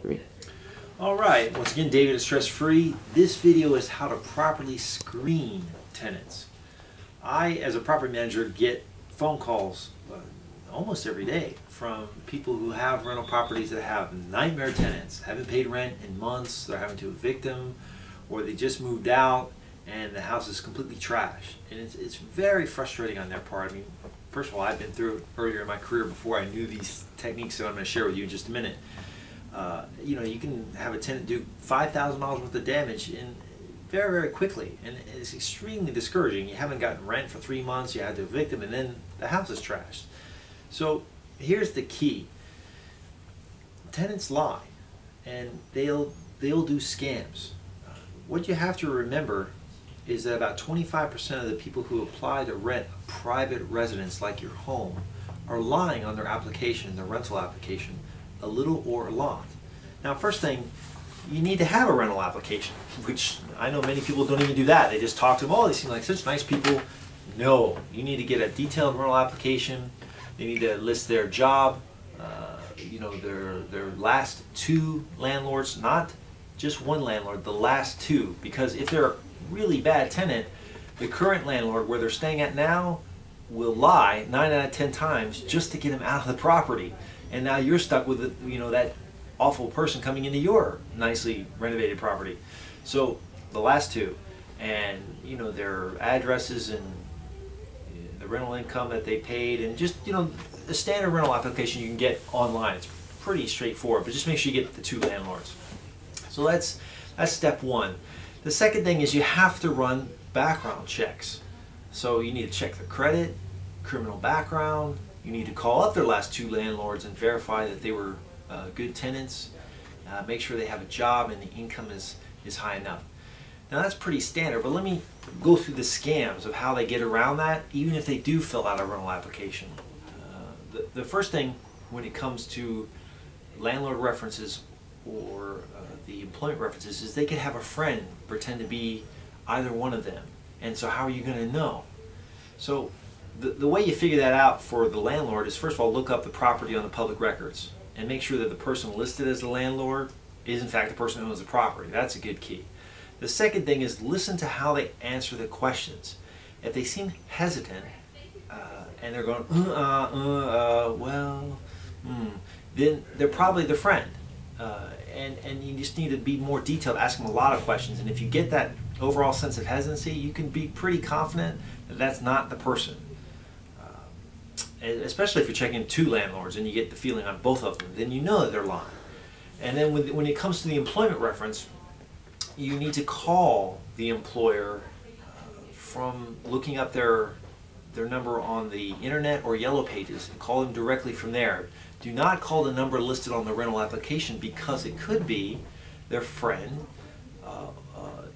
3. Alright, once again David is Stress Free. This video is how to properly screen tenants. I, as a property manager, get phone calls almost every day from people who have rental properties that have nightmare tenants, haven't paid rent in months, they're having to evict them, or they just moved out and the house is completely trashed. And it's very frustrating on their part. I mean, first of all, I've been through it earlier in my career before I knew these techniques that I'm going to share with you in just a minute. You know, you can have a tenant do $5,000 worth of damage very, very quickly, and it's extremely discouraging. You haven't gotten rent for 3 months, you had to evict them, and then the house is trashed. So here's the key. Tenants lie, and they'll do scams. What you have to remember is that about 25% of the people who apply to rent a private residence like your home are lying on their application, their rental application, a little or a lot. Now, first thing, you need to have a rental application, which I know many people don't even do that. They just talk to them, oh, they seem like such nice people. No, you need to get a detailed rental application. They need to list their job, you know, their last 2 landlords, not just one landlord, the last 2, because if they're a really bad tenant, the current landlord where they're staying at now will lie 9 out of 10 times just to get them out of the property. And now you're stuck with, you know, that awful person coming into your nicely renovated property. So the last 2, and you know, their addresses and the rental income that they paid, and just, you know, the standard rental application you can get online. It's pretty straightforward, but just make sure you get the 2 landlords. So that's step 1. The second thing is you have to run background checks. So you need to check their credit, criminal background. You need to call up their last 2 landlords and verify that they were good tenants. Make sure they have a job and the income is high enough. Now that's pretty standard, but let me go through the scams of how they get around that, even if they do fill out a rental application. The first thing when it comes to landlord references or the employment references is they could have a friend pretend to be either one of them. And so how are you going to know? So the way you figure that out for the landlord is, first of all, look up the property on the public records and make sure that the person listed as the landlord is in fact the person who owns the property. That's a good key. The second thing is listen to how they answer the questions. If they seem hesitant and they're going, then they're probably the friend. And you just need to be more detailed, ask them a lot of questions. And if you get that overall sense of hesitancy, you can be pretty confident that that's not the person. Especially if you're checking 2 landlords and you get the feeling on both of them, then you know that they're lying. And then when it comes to the employment reference, you need to call the employer from looking up their number on the internet or Yellow Pages, and call them directly from there. Do not call the number listed on the rental application, because it could be their friend,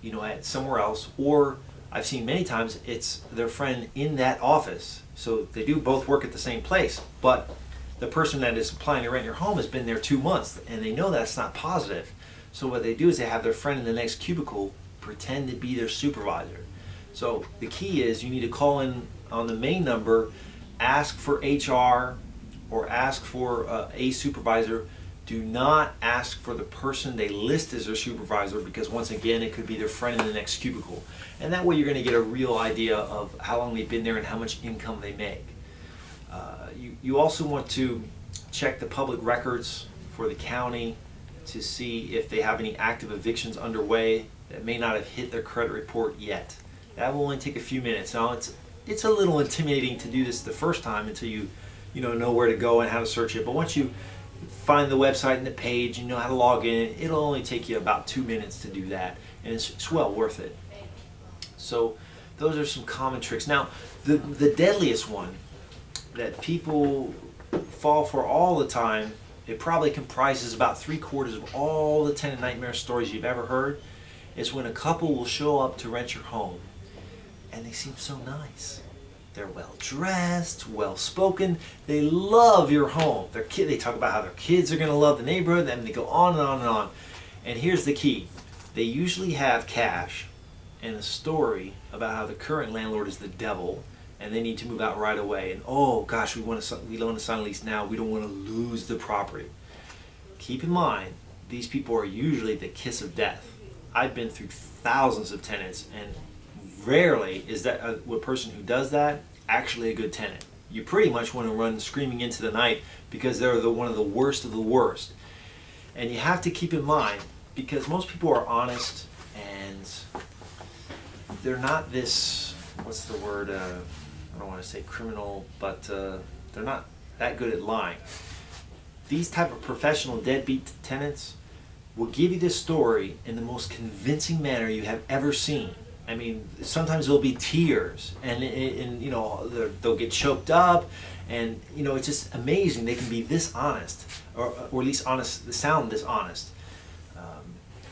you know, at somewhere else, or I've seen many times it's their friend in that office. So they do both work at the same place, but the person that is applying to rent your home has been there 2 months, and they know that's not positive. So what they do is they have their friend in the next cubicle pretend to be their supervisor. So the key is you need to call in on the main number, ask for HR or ask for a supervisor. Do not ask for the person they list as their supervisor, because once again it could be their friend in the next cubicle. And that way you're going to get a real idea of how long they've been there and how much income they make. You also want to check the public records for the county to see if they have any active evictions underway that may not have hit their credit report yet. That will only take a few minutes. Now it's a little intimidating to do this the first time until you know where to go and how to search it. But once you find the website and the page, you know how to log in, it'll only take you about 2 minutes to do that, and it's well worth it. So those are some common tricks. Now the deadliest one that people fall for all the time, it probably comprises about 3/4 of all the tenant nightmare stories you've ever heard, is when a couple will show up to rent your home and they seem so nice. They're well dressed, well spoken, they love your home. They talk about how their kids are going to love the neighborhood, and they go on and on and on. And here's the key. They usually have cash and a story about how the current landlord is the devil and they need to move out right away. And oh gosh, we want to sign a lease now. We don't want to lose the property. Keep in mind, these people are usually the kiss of death. I've been through thousands of tenants, and rarely is that a person who does that actually a good tenant. You pretty much want to run screaming into the night because they're one of the worst of the worst. And you have to keep in mind, because most people are honest and they're not this, what's the word, I don't want to say criminal, but they're not that good at lying. These type of professional deadbeat tenants will give you this story in the most convincing manner you have ever seen. I mean, sometimes there'll be tears, and you know, they'll get choked up, and you know, it's just amazing they can be this honest, or at least honest, sound this honest.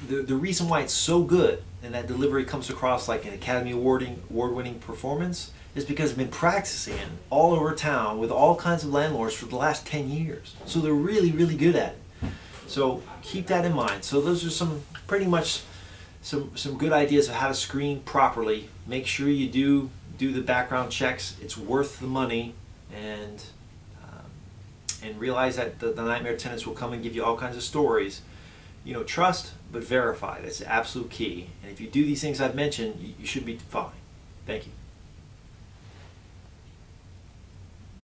The reason why it's so good and that delivery comes across like an Academy Award-winning performance is because they've been practicing all over town with all kinds of landlords for the last 10 years. So they're really, really good at it. So keep that in mind. So those are some pretty much some good ideas of how to screen properly. Make sure you do the background checks. It's worth the money, and realize that the nightmare tenants will come and give you all kinds of stories. You know, trust but verify. That's the absolute key. And if you do these things I've mentioned, you should be fine. Thank you.